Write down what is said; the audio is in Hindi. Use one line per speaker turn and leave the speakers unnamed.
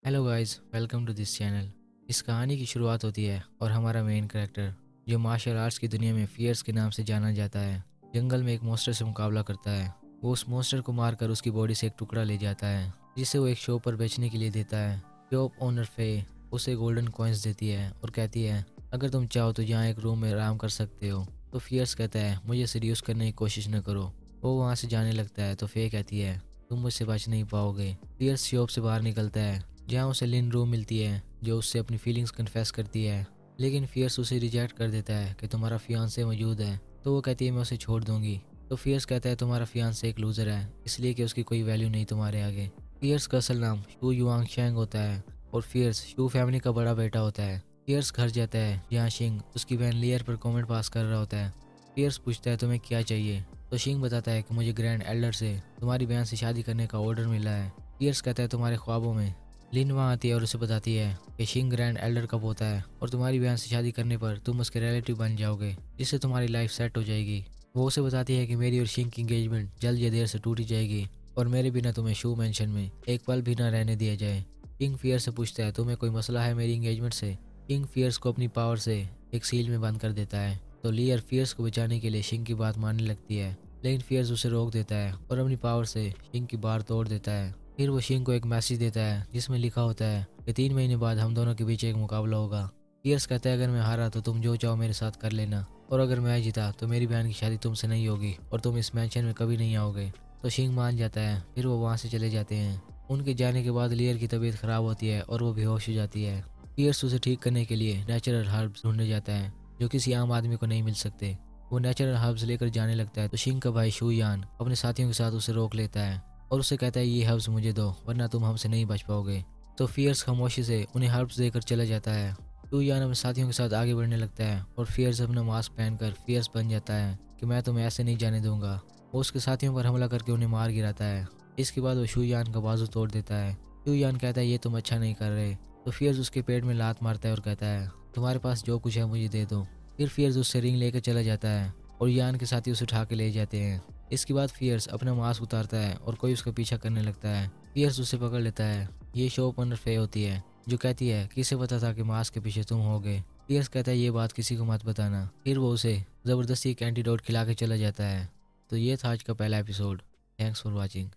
Hello guys, welcome to this channel. इस कहानी की शुरुआत होती है और हमारा मेन कैरेक्टर जो मार्शल आर्ट्स की दुनिया में फियर्स के नाम से जाना जाता है, जंगल में एक मॉन्स्टर से मुकाबला करता है। वो उस मॉन्स्टर को मारकर उसकी बॉडी से एक टुकड़ा ले जाता है जिसे वो एक शॉप पर बेचने के लिए देता है। शॉप ओनर फे उसे गोल्डन कॉइन्स देती है और कहती है अगर तुम चाहो तो यहाँ एक रूम में आराम कर सकते हो। तो फियर्स कहता है मुझे सीड्यूस करने की कोशिश न करो। वो वहाँ से जाने लगता है तो फे कहती है तुम मुझसे बच नहीं पाओगे। फियर्स शॉप से बाहर निकलता है जहाँ उसे लिन रू मिलती है जो उससे अपनी फीलिंग्स कन्फेस करती है, लेकिन फियर्स उसे रिजेक्ट कर देता है कि तुम्हारा फियांसे मौजूद है। तो वो कहती है मैं उसे छोड़ दूंगी। तो फियर्स कहता है तुम्हारा फियांसे एक लूजर है इसलिए कि उसकी कोई वैल्यू नहीं तुम्हारे आगे। फियर्स का असल नाम शू युआंग शेंग होता है और फियर्स शू फैमिली का बड़ा बेटा होता है। फियर्स घर जाता है जहाँ शिंग उसकी बहन लियर पर कमेंट पास कर रहा होता है। फियर्स पूछता है तुम्हें क्या चाहिए। तो शिंग बताता है कि मुझे ग्रैंड एल्डर से तुम्हारी बहन से शादी करने का ऑर्डर मिला है। फियर्स कहता है तुम्हारे ख्वाबों में। लिन वहाँ आती है और उसे बताती है कि शिंग ग्रैंड एल्डर कब होता है और तुम्हारी बहन से शादी करने पर तुम उसके रिलेटिव बन जाओगे जिससे तुम्हारी लाइफ सेट हो जाएगी। वो उसे बताती है कि मेरी और शिंग की एंगेजमेंट जल्द या देर से टूटी जाएगी और मेरे बिना तुम्हें शू मेंशन में एक पल भी ना रहने दिया जाए। किंग फियर से पूछता है तुम्हें कोई मसला है मेरी एंगेजमेंट से। किंग फियर्स को अपनी पावर से एक सील में बंद कर देता है। तो लियर फियर्स को बचाने के लिए शिंग की बात मानने लगती है, लेकिन फियर्स उसे रोक देता है और अपनी पावर से शिंग की बार तोड़ देता है। फिर वो शिंग को एक मैसेज देता है जिसमें लिखा होता है कि 3 महीने बाद हम दोनों के बीच एक मुकाबला होगा। पियर्स कहता है अगर मैं हारा तो तुम जो चाहो मेरे साथ कर लेना और अगर मैं जीता तो मेरी बहन की शादी तुमसे नहीं होगी और तुम इस मैंशन में कभी नहीं आओगे। तो शिंग मान जाता है। फिर वो वहाँ से चले जाते हैं। उनके जाने के बाद लियर की तबीयत खराब होती है और वो बेहोश हो जाती है। पियर्स उसे ठीक करने के लिए नेचुरल हर्ब्स ढूंढने जाता है जो किसी आम आदमी को नहीं मिल सकते। वो नेचुरल हर्ब्स लेकर जाने लगता है तो शिंग का भाई शू यान अपने साथियों के साथ उसे रोक लेता है और उसे कहता है ये हर्ब्स मुझे दो वरना तुम हमसे नहीं बच पाओगे। तो फियर्स खामोशी से उन्हें हर्ब्स देकर चला जाता है। टू यान अपने साथियों के साथ आगे बढ़ने लगता है और फियर्स अपना मास्क पहनकर फियर्स बन जाता है कि मैं तुम्हें ऐसे नहीं जाने दूंगा। वो उसके साथियों पर हमला करके उन्हें मार गिराता है। इसके बाद वो शू यान का बाजू तोड़ देता है। शू यान कहता है ये तुम अच्छा नहीं कर रहे। तो फियर्स उसके पेट में लात मारता है और कहता है तुम्हारे पास जो कुछ है मुझे दे दो। फिर फियर्स उससे रिंग लेकर चला जाता है और यान के साथी उसे उठा के ले जाते हैं। इसके बाद फियर्स अपना मास्क उतारता है और कोई उसका पीछा करने लगता है। फियर्स उसे पकड़ लेता है। ये शॉप ओनर फे होती है जो कहती है किसे पता था कि मास्क के पीछे तुम होगे। फियर्स कहता है ये बात किसी को मत बताना। फिर वो उसे जबरदस्ती एक एंटीडोट खिला के चला जाता है। तो ये था आज का पहला एपिसोड। Thanks for watching.